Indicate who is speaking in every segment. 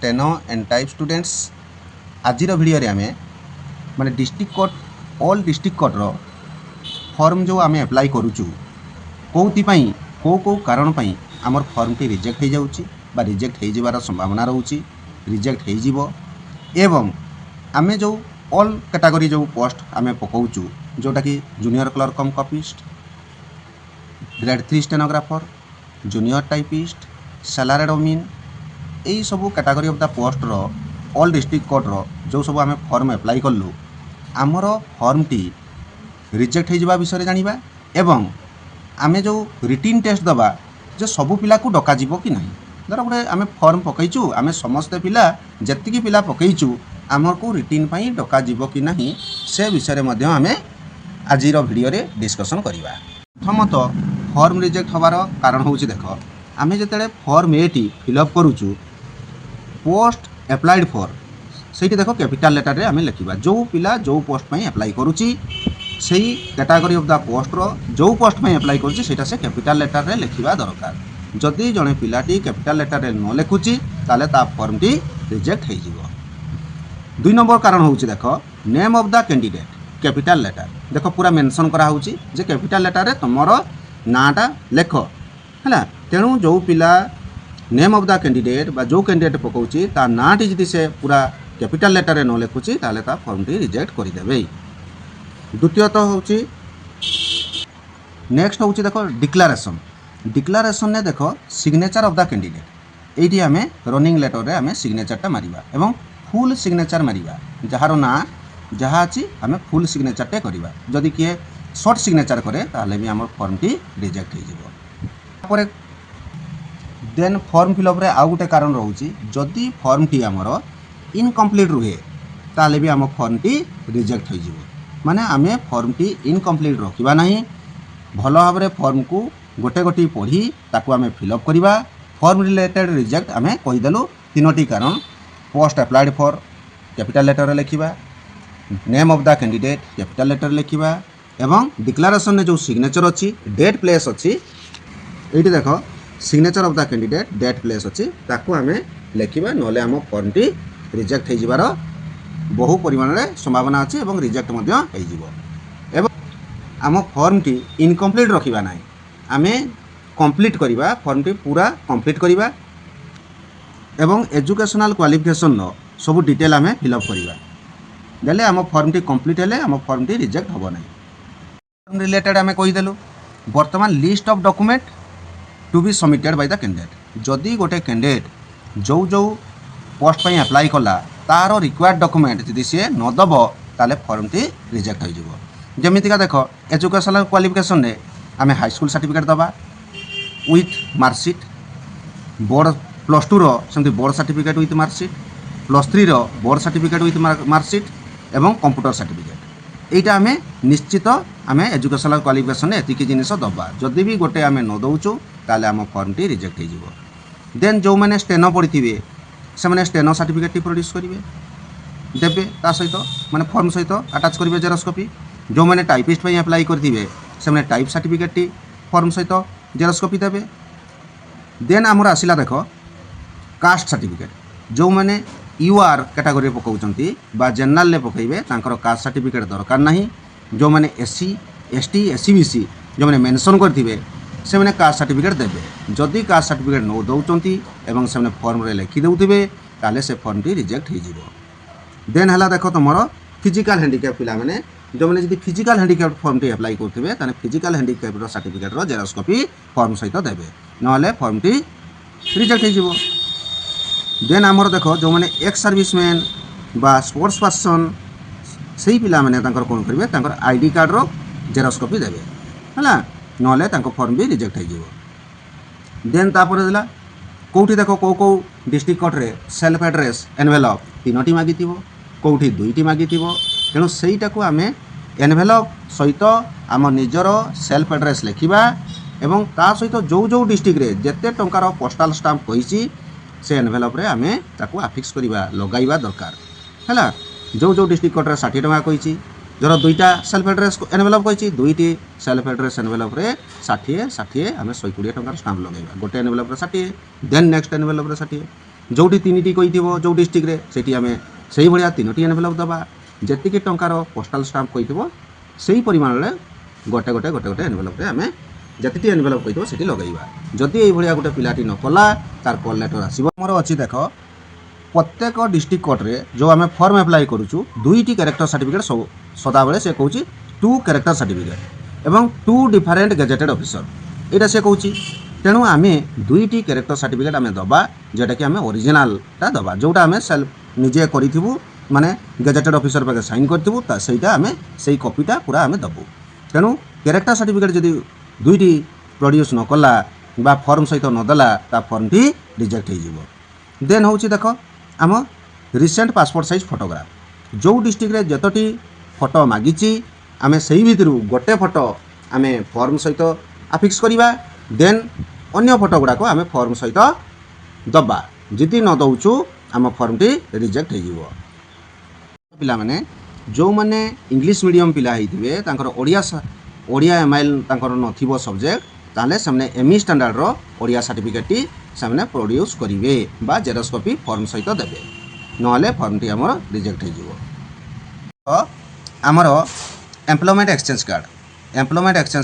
Speaker 1: Steno and type students आज video आम माने district court all district court रो फॉर्म जो आम एप्लाई करूचु कौन कौ कारण आमर फॉर्म टी रिजेक्ट हो जाउची बा रिजेक्ट हो जिबार संभावना रोची रिजेक्ट हो जिवो एवं आमे जो ऑल कैटेगरी जो पोस्ट आमे पकाउचु जोटा कि junior clerk cum copyist grade 3 stenographer junior typist salaried ओमिन यही सब कैटेगरी ऑफ द पोस्ट रो ऑल डिस्ट्रिक्ट कोर्ट रो जो सब आमे फॉर्म एप्लाई कलु आमर फॉर्म टी रिजेक्ट हो जिबा विषय जानिबा एवं आमे जो रिटिन टेस्ट दबा जो सबू पिला को डका जीवो कि नहीं धर गोटे आमे फॉर्म पकईचु आमे समस्त पिला जतिकी पिला पकईचु आमर को रिटिन पई डका जीवो कि नहीं से विषय मध्ये आमे आजिर भिडियो रे डिस्कशन करिबा। प्रथमतः फॉर्म रिजेक्ट होबार कारण होउची देखो आमे जेतेले फॉर्म ए टी फिलअप करूचु पोस्ट एप्लाइड फॉर सेठी देखो कैपिटल लेटर रे आमे लिखिबा जो पिला जो पोस्ट पई अप्लाई करूची सेही कैटेगरी ऑफ द पोस्ट रो जो पोस्ट पई अप्लाई करूची सेटा से कैपिटल लेटर रे लिखिबा दरकार जदि जणे पिलाटी कैपिटल लेटर रे न लिखुची ताले ता फॉर्म टी रिजेक्ट हो जिवो। 2 नंबर कारण होउची देखो name of the candidate capital letter देखो पूरा मेंशन करा होउची जे कैपिटल लेटर रे तमरो नाटा लेख हैला तेणु जो पिला नेम ऑफ द कैंडिडेट बा जो कैंडिडेट पकाउची ता नाटी जदि से पूरा कैपिटल लेटर रे न लिखुची ताले ता फॉर्म टी रिजेक्ट करि देबे। द्वितीयतः होउची नेक्स्ट होउची देखो डिक्लेरेशन डिक्लेरेशन ने देखो सिग्नेचर ऑफ द कैंडिडेट एठी हमें रनिंग लेटर रे हमें सिग्नेचर टा मारिबा एवं फुल सिग्नेचर मारिबा जहारो ना जहाँ अच्छी आम फुल सिग्नेचर टे करवा जदि किए शॉर्ट सिग्नेचर करे ताले भी आम फॉर्म टी रिजेक्ट हो देन फॉर्म फिलअप रे आउ गोटे कारण रोची जदि फॉर्म टी आमर इनकम्प्लीट रुहे ताले भी आम फॉर्म टी रिजेक्ट हो माने आमे फॉर्म टी इनकम्प्लीट रखा नहीं भल भाव में फॉर्म को गोटे गोटे पढ़ी ताकू आमे फिलअप करवा फॉर्म रिलेटेड रिजेक्ट आमे कहीदेलु 3टी कारण post applied for capital letter रे लिखिबा name of the candidate capital letter लिखिबा एवं डिक्लेरेशन ने जो सिग्नेचर अच्छी डेट प्लेस अच्छी ये देखो signature of the candidate date place अच्छी ताकू आमे लिखिबा नले आम फॉर्म टी रिजेक्ट हो जिबार बहु परिमाण में संभावना अच्छी एवं रिजेक्ट मध्य हो जिवो एवं आम फॉर्म टी इनकम्प्लीट रखिबा नाही आमे कंप्लीट करिबा फॉर्म टी पूरा कंप्लीट करिबा एवं एजुकेशनल क्वालिफिकेशन नो सब डिटेल आमे फिलअप करिबा देले आम फॉर्म टी कंप्लीट हेले आम फॉर्म टी रिजेक्ट होबो नाही। फॉर्म रिलेटेड आमे कहि देलु वर्तमान list of document to be submitted by the candidate जदि गोटे कैंडिडेट जो जो पोस्ट पई अप्लाई कला तार रिक्वायर्ड डॉक्यूमेंट जदि से न दबो ताले फॉर्म टी रिजेक्ट हो जिवो जेमितिका देखो एजुकेशनल क्वालिफिकेशन ने आमे हाई स्कूल सर्टिफिकेट दबा विथ मार्कशीट बोर्ड +2 रो सेमति बोर्ड सर्टिफिकेट विथ मार्कशीट +3 रो बोर्ड सर्टिफिकेट विथ मार्कशीट एवं कंप्यूटर सर्टिफिकेट एटा आमे निश्चित आमे एजुकेशनल क्वालिफिकेशन एतिकी जिनिस दबा जदि भी गोटे आमे न दउचु ताले आम फॉर्म टी रिजेक्ट हो जिवो। देन जो मैंने स्टेनो पढ़िथिबे से मैंने स्टेनो सर्टिफिकेट टी प्रोड्यूस करिवे देबे ता सहित माने फॉर्म सहित अटैच करिवे जेरॉक्स कॉपी जो मैंने टाइपिस्ट पई अप्लाई करथिबे से मैंने टाइप सर्टिफिकेट टी फॉर्म सहित जेरॉक्स कॉपी देबे। देन हमर आसिला देखो कास्ट सर्टिफिकेट जो मैंने यूआर कैटेगरी पकाउचंती बा जनरल ले पकइबे तांकर कास्ट सर्टिफिकेट दरकार नहीं जो मैंने एससी एसटी एससीबीसी जो मैंने मेंशन करथिबे से मैंने कास्ट सर्टिफिकेट देबे जदि कास्ट सर्टिफिकेट न दउचंती एवं से मैंने फॉर्म रे लिखि देउथिबे ताले से फॉर्म टी रिजेक्ट हो जिवो। देन हला देखो तुमरो फिजिकल हैंडिकैप पिला माने जो मैंने जदि फिजिकल हैंडिकैप फॉर्म टी अप्लाई करथिबे ताने फिजिकल हैंडिकैप रो सर्टिफिकेट रो जेरॉक्स कॉपी फॉर्म सहित देबे नहले फॉर्म टी रिजेक्ट हो जिवो। देन आमर देखो जो मैंने एक्स सर्विसमैन बा स्पोर्ट्स पर्सन से पिला माने तांकर कोन करिवे तांकर आईडी कार्ड रो जेरॉक्स कॉपी देबे हला नहले तांको फॉर्म भी रिजेक्ट हो जिवो। देन तापर देला कोठी देखो को डिस्ट्रिक्ट कोर्ट रे सेल्फ एड्रेस एनवेलप 3टी मागिथिबो कोठी 2टी मागिथिबो तेणु सेईटा को आमे एनवेलप सहित आम निजर सेल्फ एड्रेस लिखिबा एवं ता सहित जो जो डिस्ट्रिक्ट रे जेते टंकार पोस्टाल स्टाम्प कहिछि से एनवेलप रे आमे ताकू आफिक्स करिबा लगाइबा दरकार हैला जो जो डिस्ट्रिक्ट कोर्ट रे 60 टका कहिछि जर 2टा सेल्फ एड्रेस एनवेलप कहिछि 2टी सेल्फ एड्रेस एनवेलप रे 60 60 आमे 120 टका स्टाम्प लगाइबा गोटे एनवेलप रे 60 देन नेक्स्ट एनवेलप रे 60 जोटी 3टी कहिथिबो जो डिस्ट्रिक्ट रे सेठी आमे सेही भलिया 3टी एनवेलप दबा जेतिकी टंकार पोस्टाल स्टाम्प कहिथिबो सेही परिमाण रे गोटे गोटे गोटे गोटे एनवेलप रे आमे जतिटी एनवेलप कहिथिबो सेठी लगाइबा जदि एही भलिया गोटे पिलाटी न कला तार कॉल लेटर आसीबो मोर अछि देखो प्रत्येक डिस्ट्रिक्ट कोर्ट रे जो आमे फॉर्म अप्लाई करूछु 2टी कैरेक्टर सर्टिफिकेट सदा बेले से कहूची 2 कैरेक्टर सर्टिफिकेट एवं 2 डिफरेंट गेजेटेड ऑफिसर एटा से कहूची तेणु आमे 2टी कैरेक्टर सर्टिफिकेट आमे दबा जेटा कि आमे ओरिजिनल ता दबा जोटा आमे सेल्फ निजे करिथिबु माने गेजेटेड ऑफिसर पाके साइन करथिबु ता सेटा आमे सेही कॉपीटा पूरा आमे दबु तेणु कैरेक्टर सर्टिफिकेट जदि 2टी प्रोड्यूस न कला बा फॉर्म सहित न दला ता फॉर्म टी रिजेक्ट हो जिवो देन होची देखो आम रिसेंट पासपोर्ट साइज फोटोग्राफ जो डिस्ट्रिक्ट रे जतटी फोटो मागिची आमे सेही भितरु गोटे फोटो आमे फॉर्म सहित अफिक्स करिबा देन अन्य फोटो गुडा को आमे फॉर्म सहित दबा जदि न दउचु आम फॉर्म टी रिजेक्ट हो जिवो पिला माने जो माने इंग्लिश मीडियम पिला हिथिबे तांकर ओडिया एमआईएल तांकर नथिबो सब्जेक्ट ताले सामने एमई स्टैंडर्ड रो ओडिया सर्टिफिकेट टी सामने प्रोड्यूस करिवे बा जेरॉक्स कॉपी फॉर्म सहित देबे नहले फॉर्म टी हमर रिजेक्ट हो जिवो तो हमर एम्प्लॉयमेंट एक्सचेंज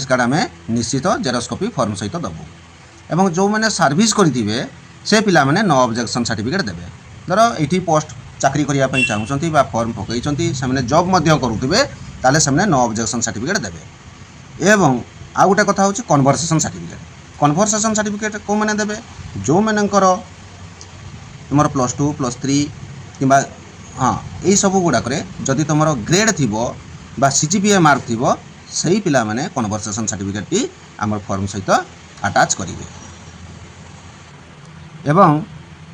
Speaker 1: कार्ड आमे निश्चित जेरॉक्स कॉपी फॉर्म सहित दबो एवं जो माने सर्विस करिथिबे से पिला माने नो ऑब्जेक्शन सर्टिफिकेट देबे धर एठी पोस्ट चाकरी करिया पई चाहुचंती बा फॉर्म पकैचंती सामने जॉब मध्य करूथिबे ताले सामने नो ऑब्जेक्शन सर्टिफिकेट देबे एवं आ गोटे कथा होची कन्वर्सेशन सर्टिफिकेट को माने देबे जो मानकर तुमर +2 +3 किबा हाँ यही सब गुड़ाक जदि तुम ग्रेड थी बा सीजीपीए मार्क थी सही पिला माने कन्वर्सेशन सर्टिफिकेट टी आम फॉर्म सहित अटैच करेंगे एवं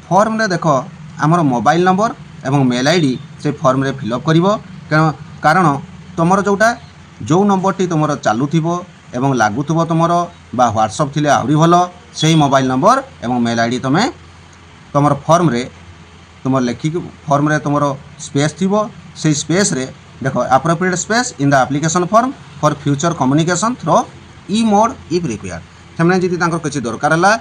Speaker 1: फॉर्म रे देख आमर मोबाइल नंबर एवं मेल आईडी से फॉर्म रे फिलअप करिवो कारण तुमर जोटा जो नंबर टी तुमर चालुथिबो एवं लागुथिबो तुमर बा व्हाट्सएप थिले आहुरी भलो सेही मोबाइल नंबर एवं मेल आईडी तुमे तुमर फॉर्म रे तुम लेखिक फॉर्म रे तुमर स्पेस थिबो से स्पेस रे देखो appropriate space in the application form for future communication through e mode if required सेमने जदि तांकर किछि दरकार हला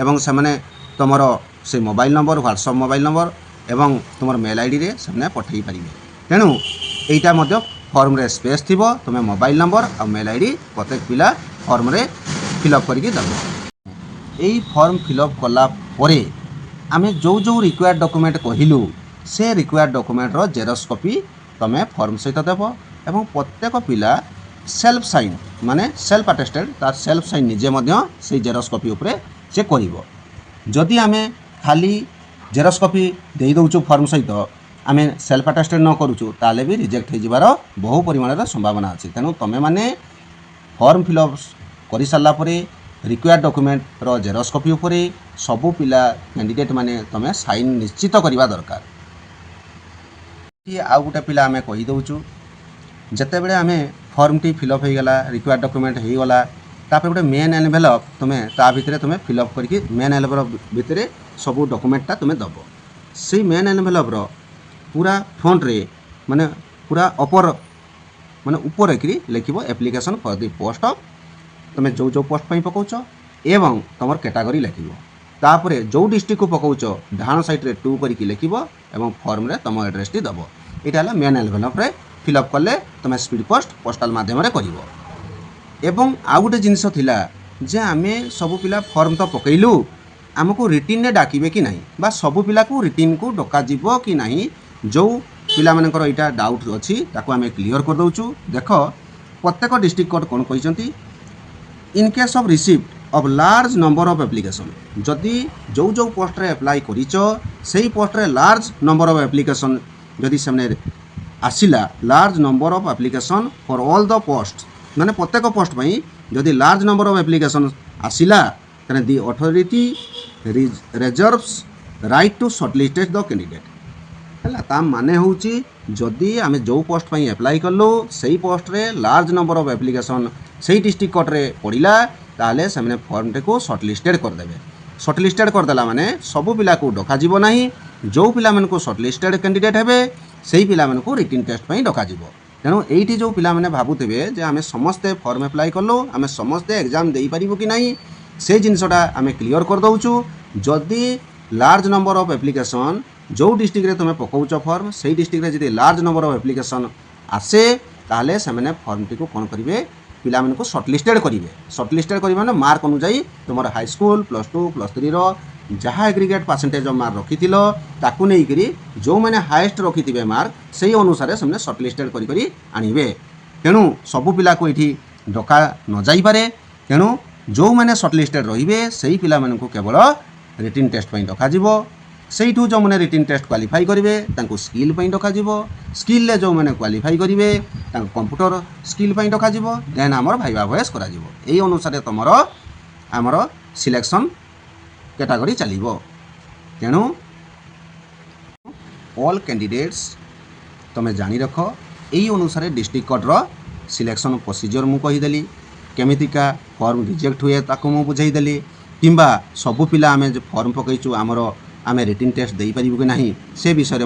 Speaker 1: एवं सेमने तुमर से mobile number WhatsApp mobile number एवं तुमर मेल आईडी रे सेमने पठेई परिबे तेणु एइटा मध्य फॉर्म रे स्पेस थिबो तुमे मोबाइल नंबर और मेल आईडी प्रत्येक पिला फॉर्म रे फिलअप करके दबो एई फॉर्म फिलअप कला परे आमे जो जो रिक्वायर्ड डॉक्यूमेंट कहिलु से रिक्वायर्ड डॉक्यूमेंट रो जेरॉक्स कॉपी तमे फॉर्म सहित देबो एवं प्रत्येक पिला सेल्फ साइन माने सेल्फ अटेस्टेड तार सेल्फ साइन निजे मध्य से जेरॉक्स कॉपी ऊपर से करिवो जदि आमे खाली जेरॉक्स कॉपी देई दउचु फॉर्म सहित आमे सेल्फ अटेस्टेड न करूचु ताले भी रिजेक्ट हो जिवार बहु परिमाण संभावना अछि तेनु तमे माने फॉर्म फिलअप करि सारला परे रिक्वायर्ड डॉक्यूमेंट रो जेरॉक्स कॉपी ऊपर सबु पिला कैंडिडेट माने तमे साइन निश्चित करबा दरकार आ गोटे पिला आमे कहि दउचु जते बेले आमे फॉर्म टी फिलअप हो गला रिक्वायर्ड डॉक्यूमेंट हो गला तापर गोटे मेन एनवेलप तुमे ता भितरे तुमे फिलअप करके मेन एनवेलप भितरे सबु डॉक्यूमेंट ता तुमे दबो से मेन एनवेलप रो पूरा फ्रंट रे माने पूरा अपर माने ऊपर एकरी लिखिबो application for the post of तुमे जो जो पोस्ट पई पकाउछ एवं तुमर कैटेगरी लिखिबो तापरे जो डिस्ट्रिक्ट को पकाउछ डाहाण साइड रे 2 करके लिखिबो एवं फॉर्म रे तुम एड्रेस टी दबो एटा हला मेन एनवेलप रे फिलअप करले तुमे स्पीड पोस्ट पोस्टल माध्यम रे करिवो एवं आ गोटे जिनिस थिला जे आमे सब पिला फॉर्म तो पकैलु आमको रिटिन ने डाकिबे कि नहीं बा सब पिला को रिटिन को डका जीवो कि नहीं जो पिला मानकर एटा डाउट अछि ताको आमे क्लियर कर दउचु देखो प्रत्येक डिस्ट्रिक्ट कोड कोन कहिसंती in case of received of large number of application जदि जो जो पोस्ट रे अप्लाई करिचो सेही पोस्ट रे लार्ज नंबर ऑफ एप्लीकेशन जदि सामने आसिला large number of application for all the post माने प्रत्येक पोस्ट पई जदि लार्ज नंबर ऑफ एप्लीकेशन आसिला तने the authority reserves right to shortlist the candidate हला ता माने होउची जदि आमे जो पोस्ट पई अप्लाई करलो सेही पोस्ट रे लार्ज नंबर ऑफ एप्लीकेशन सेही डिस्ट्रिक्ट कोड रे पड़िला ताले सेमने फॉर्म टे को शॉर्टलिस्टेड कर देबे शॉर्टलिस्टेड कर देला माने सब पिला को डका जीवो नाही जो पिला मन को शॉर्टलिस्टेड कैंडिडेट हेबे सेही पिला मन को रिटन टेस्ट पई डका जीवो तेणु एठी जो पिला माने भाबुथिबे जे आमे समस्ते फॉर्म अप्लाई करलो आमे समस्ते एग्जाम देई परिबो कि नाही से जिनसटा आमे क्लियर कर दउचु जदि लार्ज नंबर ऑफ एप्लिकेशन जो डिस्ट्रिक्ट रे तुम पकाउच फॉर्म से डिस्ट्रिक्ट रे जदि लार्ज नंबर ऑफ एप्लिकेशन आसे ताहले से फॉर्म टी को कौन करेंगे पिला को सर्टलिस्टेड करेंगे सर्टलिस्टेड करेंगे मार्क अनुजाई तुम हाई स्कूल +2 +3 जहाँ एग्रीगेट परसेंटेज ऑफ मार्क रखी ताकू नहीं करी जो मैंने हाईएस्ट रखी थे मार्क से अनुसार से सर्टलिस्टेड करी आणवे तेणु सबू पिला को ये डका न जाई पारे तेणु जो मैंने सर्टलिस्टेड रे से पिला को केवल रिटिन टेस्ट डकाଯିव सेठू जो मैंने रिटिन टेस्ट क्वालिफाई करेंगे स्किल डकाଯିव स्किल जो मैंने क्वालिफाई करेंगे कंप्यूटर स्किल डकाଯିव देन आमर भाइबा भॉइस करा यही अनुसार तुम आमर सिलेक्शन कैटेगरी चलो तेणु ऑल कैंडिडेट्स तुम्हें जानी रख यही अनुसार डिस्ट्रिक्ट कोर्टर सिलेक्शन प्रोसीजर मु कहीदेली केमितिका फॉर्म रिजेक्ट हुए ताकू मु बुझाईदेली किंबा सबू पिला आमे जो फॉर्म पकईचु आमर आमे रिटिन टेस्ट दे पारिबु कि नहीं से विषय